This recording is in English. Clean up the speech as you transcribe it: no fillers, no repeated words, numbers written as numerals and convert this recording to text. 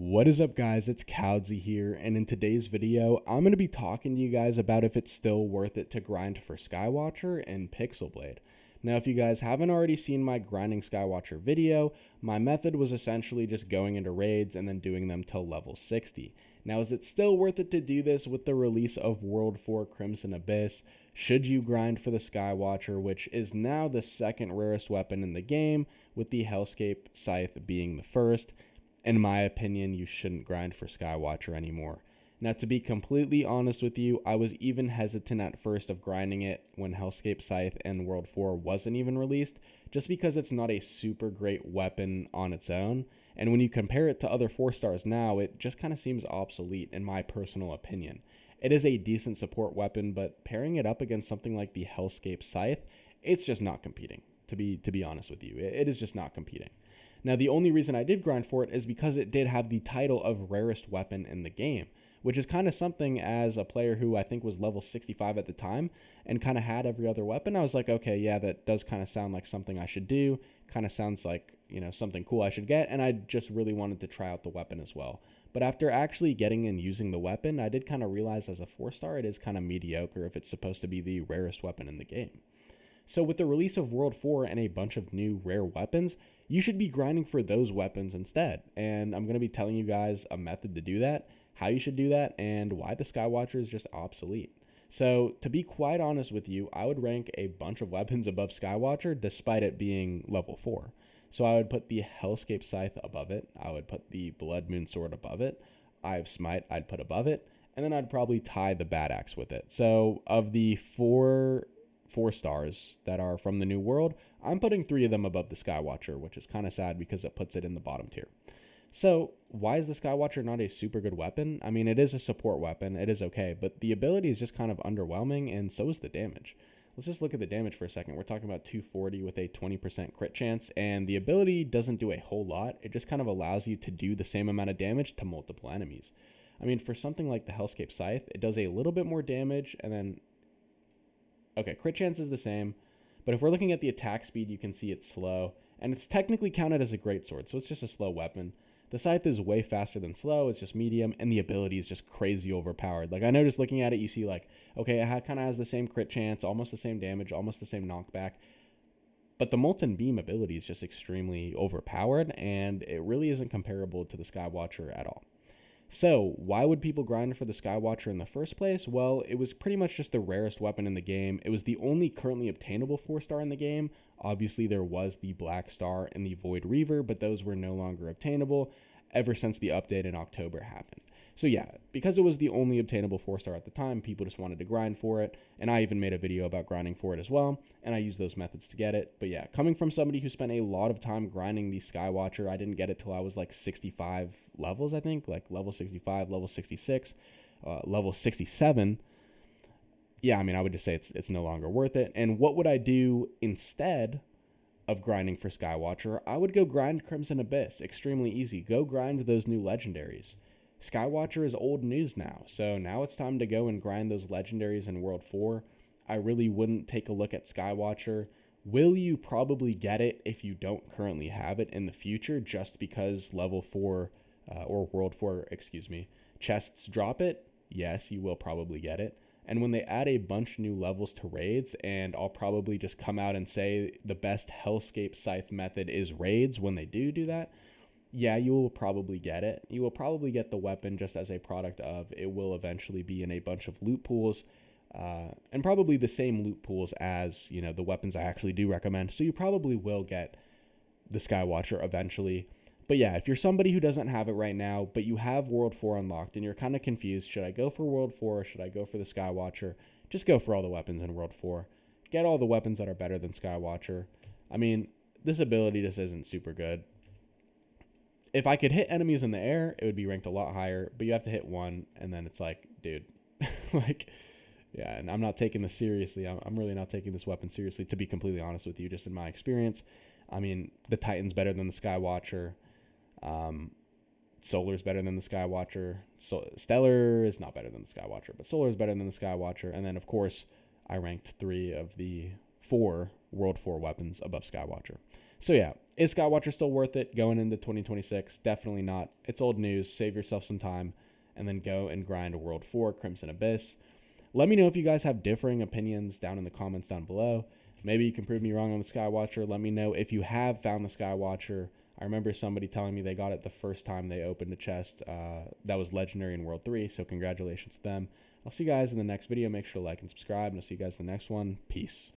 What is up, guys? It's Cowdsy here, and in today's video, I'm going to be talking to you guys about if it's still worth it to grind for Skywatcher and Pixel Blade. Now, if you guys haven't already seen my grinding Skywatcher video, my method was essentially just going into raids and then doing them till level 60. Now, is it still worth it to do this with the release of World 4 Crimson Abyss? Should you grind for the Skywatcher, which is now the second rarest weapon in the game, with the Hellscape Scythe being the first? In my opinion, you shouldn't grind for Skywatcher anymore. Now, to be completely honest with you, I was even hesitant at first of grinding it when Hellscape Scythe and World 4 wasn't even released, just because it's not a super great weapon on its own. And when you compare it to other 4-stars now, it just kind of seems obsolete in my personal opinion. It is a decent support weapon, but pairing it up against something like the Hellscape Scythe, it's just not competing, to be honest with you. It is just not competing. Now, the only reason I did grind for it is because it did have the title of rarest weapon in the game, which is kind of something as a player who I think was level 65 at the time and kind of had every other weapon. I was like, okay, yeah, that does kind of sound like something I should do. Kind of sounds like, something cool I should get. And I just really wanted to try out the weapon as well. But after actually getting and using the weapon, I did kind of realize as a 4-star, it is kind of mediocre if it's supposed to be the rarest weapon in the game. So with the release of World 4 and a bunch of new rare weapons, you should be grinding for those weapons instead. And I'm going to be telling you guys a method to do that, how you should do that, and why the Skywatcher is just obsolete. So to be quite honest with you, I would rank a bunch of weapons above Skywatcher despite it being level 4. So I would put the Hellscape Scythe above it. I would put the Blood Moon Sword above it. Eye of Smite I'd put above it. And then I'd probably tie the Bad Axe with it. So of the four stars that are from the New World, I'm putting 3 of them above the Skywatcher, which is kind of sad because it puts it in the bottom tier. So why is the Skywatcher not a super good weapon? I mean, it is a support weapon, it is okay, but the ability is just kind of underwhelming, and so is the damage. Let's just look at the damage for a second. We're talking about 240 with a 20% crit chance, and the ability doesn't do a whole lot. It just kind of allows you to do the same amount of damage to multiple enemies. I mean, for something like the Hellscape Scythe, it does a little bit more damage, and then okay, crit chance is the same, but if we're looking at the attack speed, you can see it's slow, and it's technically counted as a greatsword, so it's just a slow weapon. The Scythe is way faster than slow, it's just medium, and the ability is just crazy overpowered. Like, I noticed looking at it, you see, like, okay, it kind of has the same crit chance, almost the same damage, almost the same knockback, but the Molten Beam ability is just extremely overpowered, and it really isn't comparable to the Skywatcher at all. So, why would people grind for the Skywatcher in the first place? Well, it was pretty much just the rarest weapon in the game. It was the only currently obtainable 4-star in the game. Obviously, there was the Black Star and the Void Reaver, but those were no longer obtainable ever since the update in October happened. So yeah, because it was the only obtainable 4-star at the time, people just wanted to grind for it, and I even made a video about grinding for it as well, and I used those methods to get it. But yeah, coming from somebody who spent a lot of time grinding the Skywatcher, I didn't get it till I was like 65 levels, I think, like level 65, level 66, level 67. Yeah, I mean, I would just say it's no longer worth it. And what would I do instead of grinding for Skywatcher? I would go grind Crimson Abyss. Extremely easy. Go grind those new legendaries. Skywatcher is old news now, so now it's time to go and grind those legendaries in World 4. I really wouldn't take a look at Skywatcher. Will you probably get it if you don't currently have it in the future, just because level 4, or World 4, chests drop it? Yes, you will probably get it. And when they add a bunch new levels to raids, and I'll probably just come out and say the best Hellscape Scythe method is raids when they do that, yeah, you will probably get it. You will probably get the weapon just as a product of it will eventually be in a bunch of loot pools, and probably the same loot pools as, the weapons I actually do recommend. So you probably will get the Skywatcher eventually. But yeah, if you're somebody who doesn't have it right now, but you have World 4 unlocked and you're kind of confused, should I go for World 4 or should I go for the Skywatcher? Just go for all the weapons in World 4. Get all the weapons that are better than Skywatcher. I mean, this ability just isn't super good. If I could hit enemies in the air, it would be ranked a lot higher, but you have to hit one, and then it's like, dude, like, yeah, and I'm not taking this seriously. I'm really not taking this weapon seriously, to be completely honest with you, just in my experience. I mean, the Titan's better than the Skywatcher. Solar's better than the Skywatcher. Stellar is not better than the Skywatcher, but Solar is better than the Skywatcher. And then, of course, I ranked 3 of the 4 World 4 weapons above Skywatcher. So yeah, is Skywatcher still worth it going into 2026? Definitely not. It's old news. Save yourself some time and then go and grind World 4 Crimson Abyss. Let me know if you guys have differing opinions down in the comments down below. Maybe you can prove me wrong on the Skywatcher. Let me know if you have found the Skywatcher. I remember somebody telling me they got it the first time they opened a chest that was legendary in World 3, so congratulations to them. I'll see you guys in the next video. Make sure to like and subscribe, and I'll see you guys in the next one. Peace.